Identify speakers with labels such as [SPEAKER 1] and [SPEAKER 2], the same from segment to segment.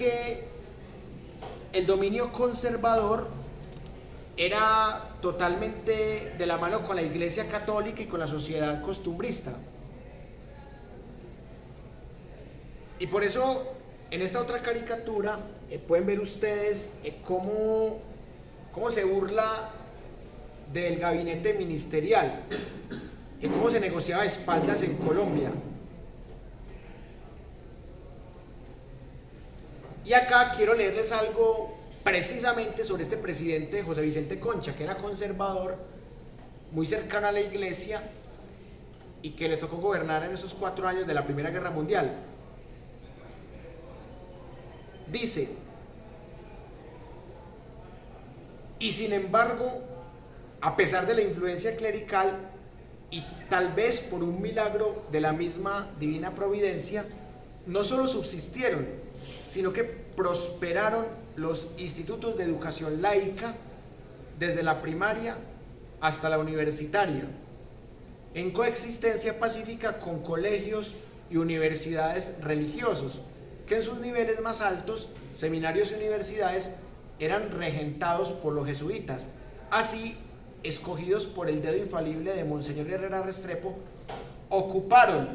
[SPEAKER 1] que el dominio conservador era totalmente de la mano con la Iglesia Católica y con la sociedad costumbrista. Y por eso, en esta otra caricatura, pueden ver ustedes cómo se burla del gabinete ministerial y cómo se negociaba a espaldas en Colombia. Y acá quiero leerles algo precisamente sobre este presidente José Vicente Concha, que era conservador, muy cercano a la iglesia y que le tocó gobernar en esos 4 años de la Primera Guerra Mundial. Dice: y sin embargo, a pesar de la influencia clerical y tal vez por un milagro de la misma divina providencia, no solo subsistieron, sino que prosperaron los institutos de educación laica desde la primaria hasta la universitaria, en coexistencia pacífica con colegios y universidades religiosos, que en sus niveles más altos, seminarios y universidades, eran regentados por los jesuitas, así escogidos por el dedo infalible de Monseñor Herrera Restrepo. Ocuparon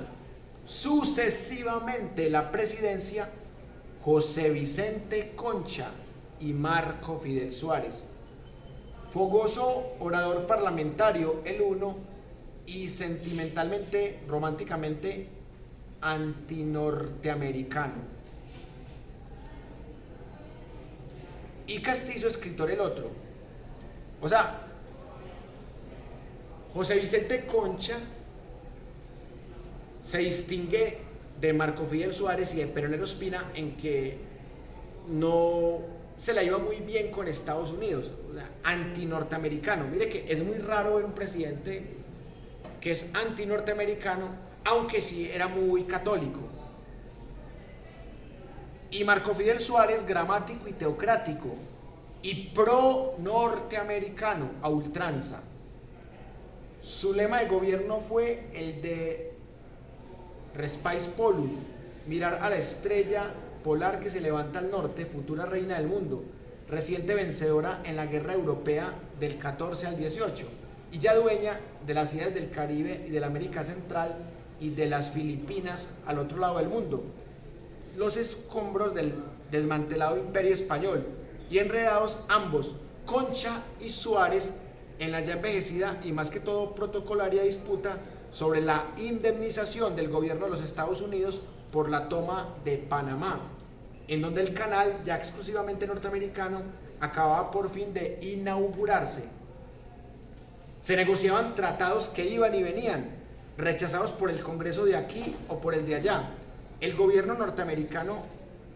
[SPEAKER 1] sucesivamente la presidencia José Vicente Concha y Marco Fidel Suárez, fogoso orador parlamentario el uno y sentimentalmente, románticamente antinorteamericano, y castizo escritor el otro. O sea, José Vicente Concha se distingue de Marco Fidel Suárez y de Peronero Espina en que no se la iba muy bien con Estados Unidos, o sea, antinorteamericano. Mire que es muy raro ver un presidente que es antinorteamericano, aunque sí era muy católico. Y Marco Fidel Suárez, gramático y teocrático, y pro norteamericano a ultranza. Su lema de gobierno fue el de Respais Polum, mirar a la estrella polar que se levanta al norte, futura reina del mundo, reciente vencedora en la guerra europea del 14 al 18, y ya dueña de las islas del Caribe y de la América Central y de las Filipinas al otro lado del mundo, los escombros del desmantelado imperio español, y enredados ambos, Concha y Suárez, en la ya envejecida y más que todo protocolaria disputa sobre la indemnización del gobierno de los Estados Unidos por la toma de Panamá, en donde el canal, ya exclusivamente norteamericano, acababa por fin de inaugurarse. Se negociaban tratados que iban y venían, rechazados por el Congreso de aquí o por el de allá. El gobierno norteamericano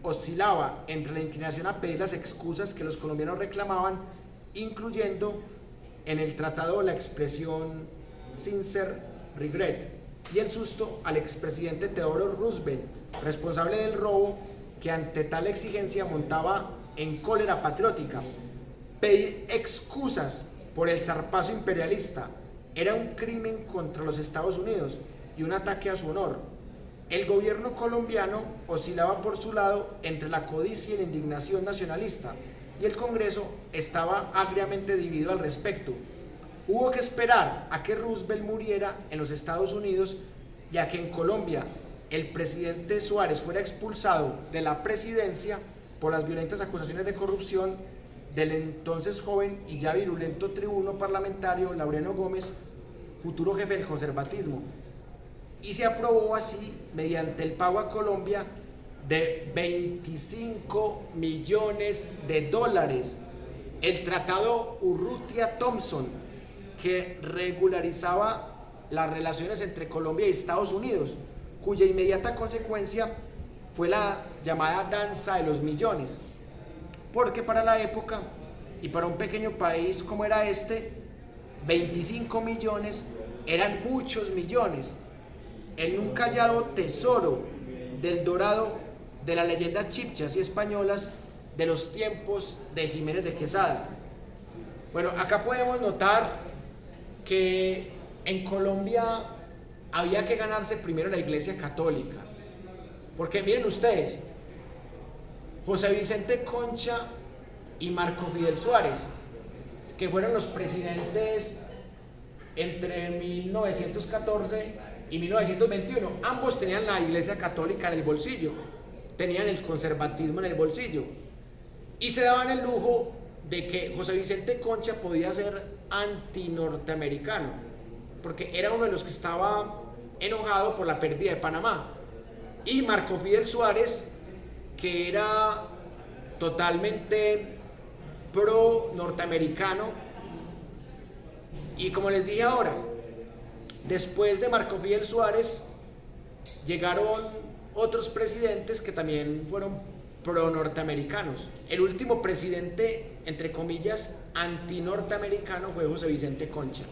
[SPEAKER 1] oscilaba entre la inclinación a pedir las excusas que los colombianos reclamaban, incluyendo en el tratado la expresión sincere regret, y el susto al expresidente Theodore Roosevelt, responsable del robo, que ante tal exigencia montaba en cólera patriótica. Pedir excusas por el zarpazo imperialista era un crimen contra los Estados Unidos y un ataque a su honor. El gobierno colombiano oscilaba por su lado entre la codicia y la indignación nacionalista, y el Congreso estaba agriamente dividido al respecto. Hubo que esperar a que Roosevelt muriera en los Estados Unidos y a que en Colombia el presidente Suárez fuera expulsado de la presidencia por las violentas acusaciones de corrupción del entonces joven y ya virulento tribuno parlamentario Laureano Gómez, futuro jefe del conservatismo, y se aprobó así, mediante el pago a Colombia de 25 millones de dólares, el tratado Urrutia-Thompson, que regularizaba las relaciones entre Colombia y Estados Unidos, cuya inmediata consecuencia fue la llamada danza de los millones, porque para la época y para un pequeño país como era este, 25 millones eran muchos millones, en un callado tesoro del dorado de las leyendas chipchas y españolas de los tiempos de Jiménez de Quesada. Bueno, acá podemos notar que en Colombia había que ganarse primero la Iglesia Católica, porque miren ustedes, José Vicente Concha y Marco Fidel Suárez, que fueron los presidentes entre 1914 y 1921. Ambos tenían la Iglesia Católica en el bolsillo, tenían el conservatismo en el bolsillo, y se daban el lujo de que José Vicente Concha podía ser anti-norteamericano, porque era uno de los que estaba enojado por la pérdida de Panamá, y Marco Fidel Suárez, que era totalmente pro norteamericano. Y como les dije ahora, después de Marco Fidel Suárez llegaron otros presidentes que también fueron pro norteamericanos. El último presidente, entre comillas, anti norteamericano fue José Vicente Concha,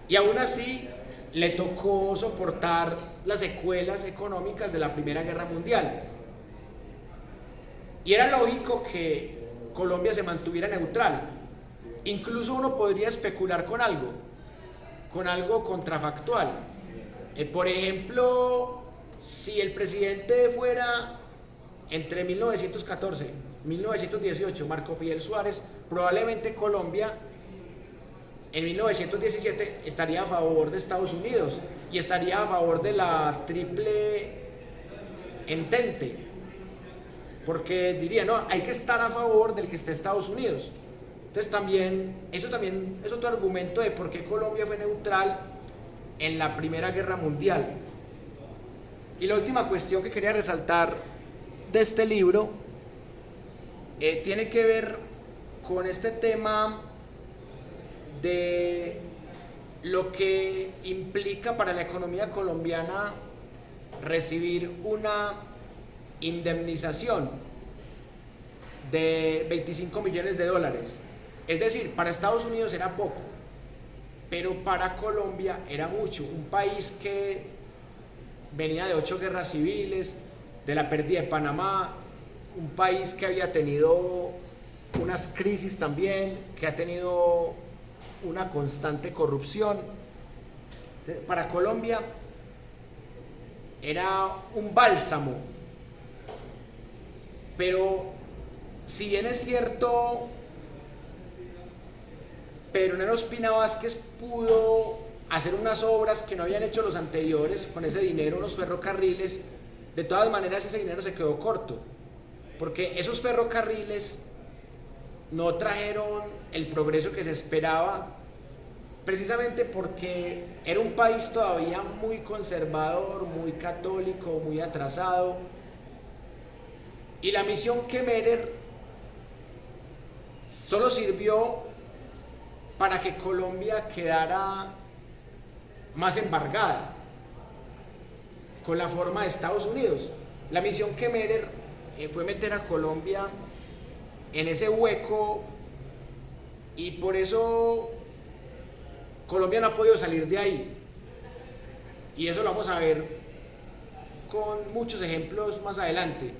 [SPEAKER 1] y aún así le tocó soportar las secuelas económicas de la Primera Guerra Mundial, y era lógico que Colombia se mantuviera neutral. Incluso uno podría especular con algo contrafactual. Por ejemplo, si el presidente fuera entre 1914 y 1918 Marco Fidel Suárez, probablemente Colombia en 1917 estaría a favor de Estados Unidos y estaría a favor de la Triple Entente, porque diría, no, hay que estar a favor del que esté Estados Unidos. Entonces también es otro argumento de por qué Colombia fue neutral en la Primera Guerra Mundial. Y la última cuestión que quería resaltar de este libro tiene que ver con este tema de lo que implica para la economía colombiana recibir una indemnización de 25 millones de dólares. Es decir, para Estados Unidos era poco, pero para Colombia era mucho. Un país que venía de 8 guerras civiles, de la pérdida de Panamá, un país que había tenido unas crisis también, que ha tenido una constante corrupción. Para Colombia era un bálsamo, pero si bien es cierto, Pedro Ospina Vázquez pudo hacer unas obras que no habían hecho los anteriores con ese dinero, unos ferrocarriles, de todas maneras ese dinero se quedó corto, porque esos ferrocarriles no trajeron el progreso que se esperaba, precisamente porque era un país todavía muy conservador, muy católico, muy atrasado, y la misión Kemerer solo sirvió para que Colombia quedara más embargada con la forma de Estados Unidos. La misión Kemerer fue meter a Colombia en ese hueco, y por eso Colombia no ha podido salir de ahí, y eso lo vamos a ver con muchos ejemplos más adelante.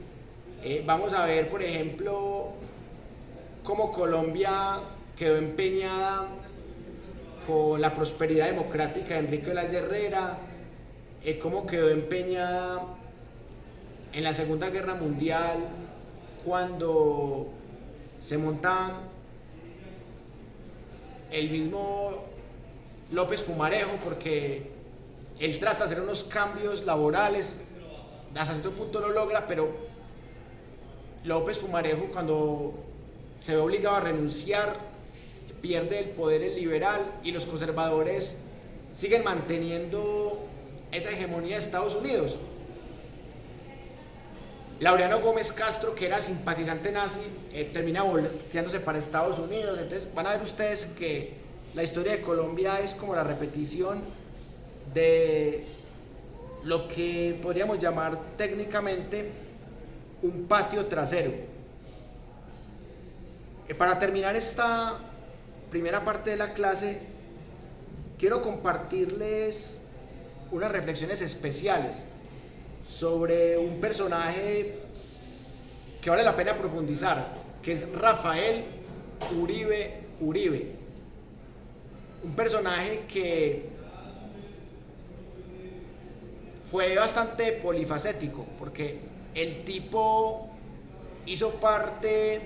[SPEAKER 1] Vamos a ver, por ejemplo, cómo Colombia quedó empeñada con la prosperidad democrática de Enrique Olaya Herrera, cómo quedó empeñada en la Segunda Guerra Mundial cuando se monta el mismo López Pumarejo, porque él trata de hacer unos cambios laborales, hasta cierto punto lo logra, pero López Pumarejo, cuando se ve obligado a renunciar, pierde el poder el liberal, y los conservadores siguen manteniendo esa hegemonía de Estados Unidos. Laureano Gómez Castro, que era simpatizante nazi, termina volteándose para Estados Unidos. Entonces van a ver ustedes que la historia de Colombia es como la repetición de lo que podríamos llamar técnicamente un patio trasero. Para terminar esta primera parte de la clase, quiero compartirles unas reflexiones especiales sobre un personaje que vale la pena profundizar, que es Rafael Uribe Uribe. Un personaje que fue bastante polifacético, porque el tipo hizo parte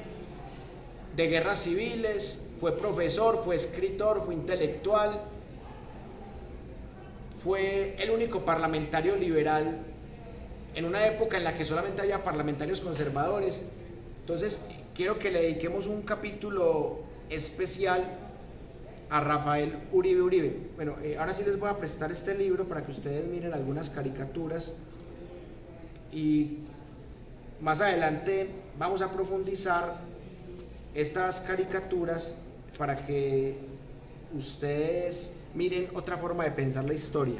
[SPEAKER 1] de guerras civiles, fue profesor, fue escritor, fue intelectual, fue el único parlamentario liberal en una época en la que solamente había parlamentarios conservadores. Entonces quiero que le dediquemos un capítulo especial a Rafael Uribe Uribe. Bueno, ahora sí les voy a prestar este libro para que ustedes miren algunas caricaturas y más adelante vamos a profundizar estas caricaturas para que ustedes miren otra forma de pensar la historia.